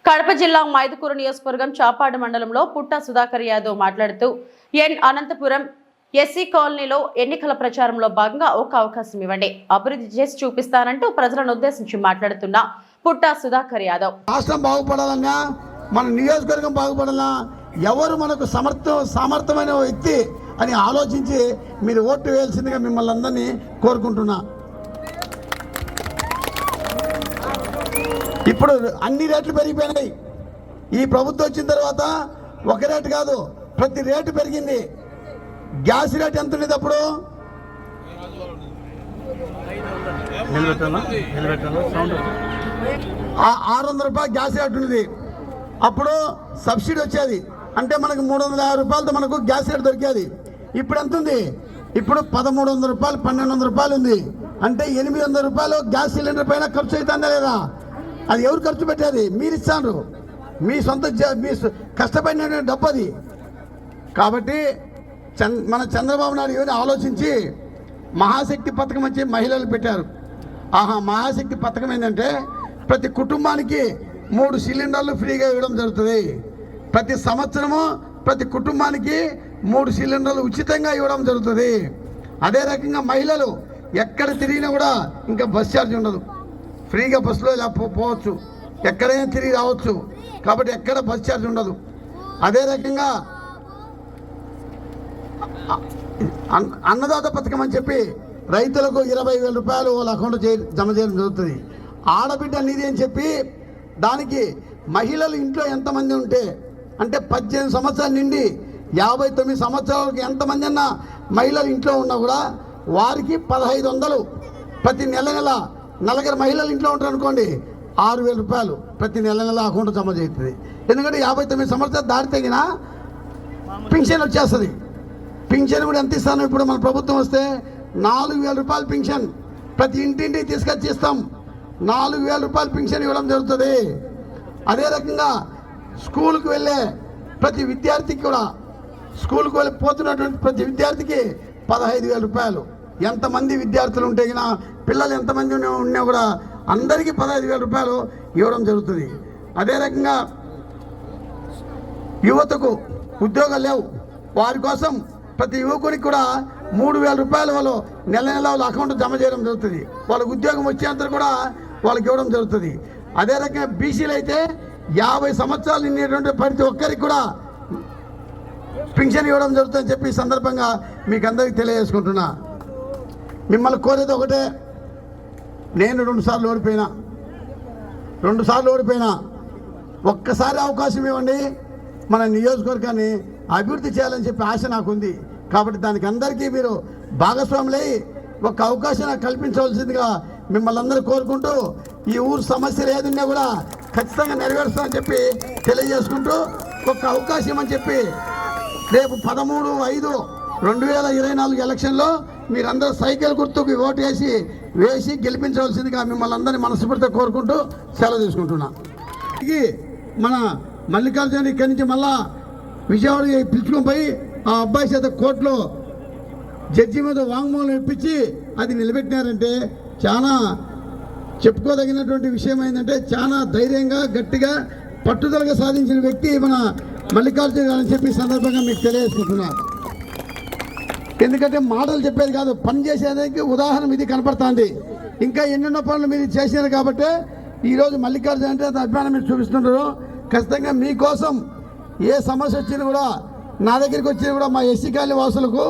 కడప జిల్లా మైదుకూరు నియోజకవర్గం చాపాడు మండలంలో పుట్టా సుధాకర్ యాదవ్ మాట్లాడుతూ అనంతపురం ఎస్సీ కాలనీలో ఎన్నికల ప్రచారంలో భాగంగా ఒక అవకాశం ఇవ్వండి, అభివృద్ధి చేసి చూపిస్తానంటూ ప్రజలను ఉద్దేశించి మాట్లాడుతున్న పుట్టా సుధాకర్ యాదవ్ రాష్ట్రం బాగుపడాలన్నా మన నియోజకవర్గం బాగుపడాలన్నా ఎవరు మనకు సమర్థమైన వ్యక్తి అని ఆలోచించి మీరు ఓటు వేయాల్సిందిగా మిమ్మల్ని అందరినీ కోరుకుంటున్నా. ఇప్పుడు అన్ని రేట్లు పెరిగిపోయినాయి. ఈ ప్రభుత్వం వచ్చిన తర్వాత ఒక రేటు కాదు, ప్రతి రేటు పెరిగింది. గ్యాస్ రేట్ ఎంత ఉండేది అప్పుడు? 600 రూపాయలు గ్యాస్ రేట్ ఉండేది. అప్పుడు సబ్సిడీ వచ్చేది, అంటే మనకు 350 రూపాయలతో మనకు గ్యాస్ రేట్ దొరికేది. ఇప్పుడు ఎంత ఉంది? ఇప్పుడు 1300 రూపాయలు 1200 రూపాయలు ఉంది. అంటే 800 రూపాయలు గ్యాస్ సిలిండర్ పైన ఖర్చు అవుతుందా లేదా? అది ఎవరు ఖర్చు పెట్టేది? మీరు ఇస్తారు, మీ సొంత మీ కష్టపడిన డబ్బు అది. కాబట్టి మన చంద్రబాబు నాయుడు ఏమైనా ఆలోచించి మహాశక్తి పథకం వచ్చి మహిళలు పెట్టారు. మహాశక్తి పథకం ఏంటంటే ప్రతి కుటుంబానికి 3 సిలిండర్లు ఫ్రీగా ఇవ్వడం జరుగుతుంది. ప్రతి సంవత్సరము ప్రతి కుటుంబానికి 3 సిలిండర్లు ఉచితంగా ఇవ్వడం జరుగుతుంది. అదే రకంగా మహిళలు ఎక్కడ తిరిగినా కూడా ఇంకా బస్ ఛార్జ్ ఉండదు, ఫ్రీగా బస్సులో ఇలా పోవచ్చు, ఎక్కడైనా తిరిగి రావచ్చు. కాబట్టి ఎక్కడ బస్ ఛార్జ్ ఉండదు. అదే రకంగా అన్నదాత పథకం అని చెప్పి రైతులకు 20,000 రూపాయలు వాళ్ళ అకౌంట్ జమ చేయడం జరుగుతుంది. ఆడబిడ్డ నిధి అని చెప్పి దానికి మహిళలు ఇంట్లో ఎంతమంది ఉంటే, అంటే 18 సంవత్సరాల నుండి 59 సంవత్సరాలకు ఎంతమంది అన్న మహిళలు ఇంట్లో ఉన్నా కూడా వారికి 1500 ప్రతి నెల నలుగురు మహిళలు ఇంట్లో ఉంటారు అనుకోండి, 6,000 రూపాయలు ప్రతి నెల అకౌంట్ జమ చేస్తుంది. ఎందుకంటే 59 సంవత్సరాలు దాటి తగిన పింఛన్ వచ్చేస్తుంది. పింఛన్ కూడా ఎంత ఇస్తాను? ఇప్పుడు మన ప్రభుత్వం వస్తే 4,000 రూపాయలు పింఛన్ ప్రతి ఇంటింటికి తీసుకొచ్చి ఇస్తాం. 4,000 రూపాయలు పింఛన్ ఇవ్వడం జరుగుతుంది. అదే రకంగా స్కూల్కి వెళ్ళే ప్రతి విద్యార్థికి కూడా, స్కూల్కి వెళ్ళి పోతున్నటువంటి ప్రతి విద్యార్థికి 15,000 రూపాయలు. ఎంతమంది విద్యార్థులు ఉంటే గినా, పిల్లలు ఎంతమంది ఉన్నా కూడా అందరికీ 15,000 రూపాయలు ఇవ్వడం జరుగుతుంది. అదే రకంగా యువతకు ఉద్యోగాలు లేవు, వారి కోసం ప్రతి యువకునికి కూడా 3,000 రూపాయలు వాళ్ళు నెల వాళ్ళ అకౌంట్ జమ చేయడం జరుగుతుంది. వాళ్ళకి ఉద్యోగం వచ్చేంత కూడా వాళ్ళకి ఇవ్వడం జరుగుతుంది. అదే రకంగా బీసీలు అయితే 50 సంవత్సరాలు నిండినటువంటి ప్రతి ఒక్కరికి కూడా పింఛన్ ఇవ్వడం జరుగుతుందని చెప్పి ఈ సందర్భంగా మీకు అందరికీ తెలియజేసుకుంటున్నా. మిమ్మల్ని కోరేది ఒకటే, నేను 2 సార్లు ఓడిపోయినా, ఒక్కసారి అవకాశం ఇవ్వండి, మన నియోజకవర్గాన్ని అభివృద్ధి చేయాలని చెప్పి ఆశ నాకుంది. కాబట్టి దానికి అందరికీ మీరు భాగస్వాములై ఒక అవకాశం కల్పించవలసిందిగా మిమ్మల్ని అందరూ కోరుకుంటూ, ఈ ఊరు సమస్యలు ఏదున్నా కూడా ఖచ్చితంగా నెరవేరుస్తామని చెప్పి తెలియజేసుకుంటూ, ఒక అవకాశం అని చెప్పి రేపు 13/5/2024 ఎలక్షన్లో మీరందరూ సైకిల్ గుర్తుకు ఓటు వేసి గెలిపించవలసిందిగా మిమ్మల్ని అందరినీ మనస్ఫూర్తిగా కోరుకుంటూ సెలవు తీసుకుంటున్నా. మన మల్లికార్జున ఇక్కడి నుంచి మళ్ళా విజయవాడ పిలుచుకొని పోయి ఆ అబ్బాయి చేత కోర్టులో జడ్జి మీద వాంగ్మూలం ఇప్పించి అది నిలబెట్టినారంటే చాలా చెప్పుకోదగినటువంటి విషయం. ఏంటంటే చాలా ధైర్యంగా గట్టిగా పట్టుదలగా సాధించిన వ్యక్తి మన మల్లికార్జున గారు అని చెప్పి సందర్భంగా మీకు తెలియజేసుకుంటున్నారు. ఎందుకంటే మాటలు చెప్పేది కాదు, పని చేసేదానికి ఉదాహరణ ఇది కనపడుతుంది. ఇంకా ఎన్నెన్నో పనులు మీరు చేసినారు కాబట్టి ఈరోజు మల్లికార్జున అంటే అభిమానం మీరు చూపిస్తున్నారు. ఖచ్చితంగా మీకోసం ఏ సమస్య వచ్చినా కూడా నా దగ్గరికి వచ్చినా కూడా మా ఎస్సీ కాలనీ వాసులకు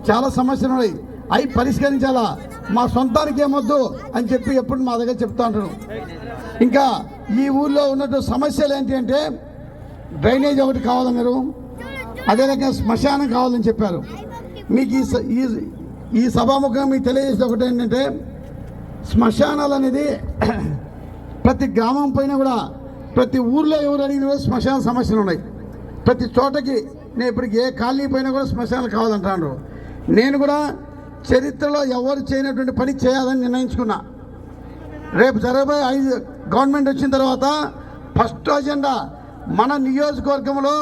చాలా సమస్యలు ఉన్నాయి, అవి పరిష్కరించాలా, మా సొంతానికి ఏమొద్దు అని చెప్పి ఎప్పుడు మా దగ్గర చెప్తా ఉంటారు. ఇంకా ఈ ఊళ్ళో ఉన్నటువంటి సమస్యలు ఏంటి అంటే డ్రైనేజ్ ఒకటి కావాలన్నారు, అదే రకంగా శ్మశానం కావాలని చెప్పారు. మీకు ఈ సభాముఖంగా మీకు తెలియజేసే ఒకటి ఏంటంటే శ్మశానాలు అనేది ప్రతి గ్రామం పైన కూడా ప్రతి ఊర్లో ఎవరు అడిగిన కూడా శ్మశాన సమస్యలు ఉన్నాయి. ప్రతి చోటకి నేను ఇప్పటికి ఏ కాలనీ పైన కూడా శ్మశానాలు కావాలంటాను. నేను కూడా చరిత్రలో ఎవరు చేయనటువంటి పని చేయాలని నిర్ణయించుకున్నా. రేపు జరగబోయే 5 గవర్నమెంట్ వచ్చిన తర్వాత ఫస్ట్ అజెండా మన నియోజకవర్గంలో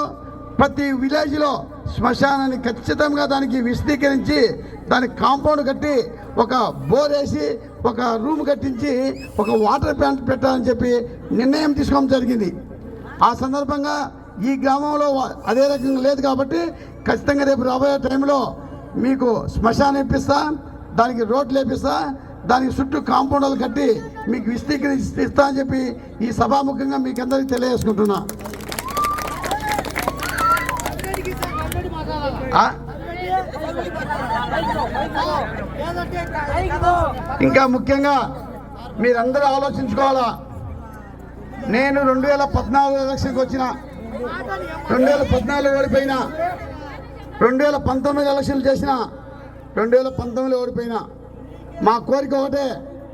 ప్రతి విలేజ్లో శ్మశానాన్ని ఖచ్చితంగా దానికి విశదీకరించి దానికి కాంపౌండ్ కట్టి ఒక బోర్ వేసి ఒక రూమ్ కట్టించి ఒక వాటర్ ప్లాంట్ పెట్టాలని చెప్పి నిర్ణయం తీసుకోవడం జరిగింది. ఆ సందర్భంగా ఈ గ్రామంలో అదే రకంగా లేదు కాబట్టి ఖచ్చితంగా రేపు రాబోయే టైంలో మీకు శ్మశానం ఇప్పిస్తా, దానికి రోడ్లు వేపిస్తా, దానికి చుట్టూ కాంపౌండ్లు కట్టి మీకు విస్తీకరిస్తా అని చెప్పి ఈ సభాముఖంగా మీకు అందరికీ తెలియజేసుకుంటున్నా. ఇంకా ముఖ్యంగా మీరందరూ ఆలోచించుకోవాలా. నేను 2014 ఎలక్షన్కి వచ్చిన, 2014 ఓడిపోయినా, 2019 ఎలక్షన్లు చేసిన, 2019 ఓడిపోయినా. మా కోరిక ఒకటే,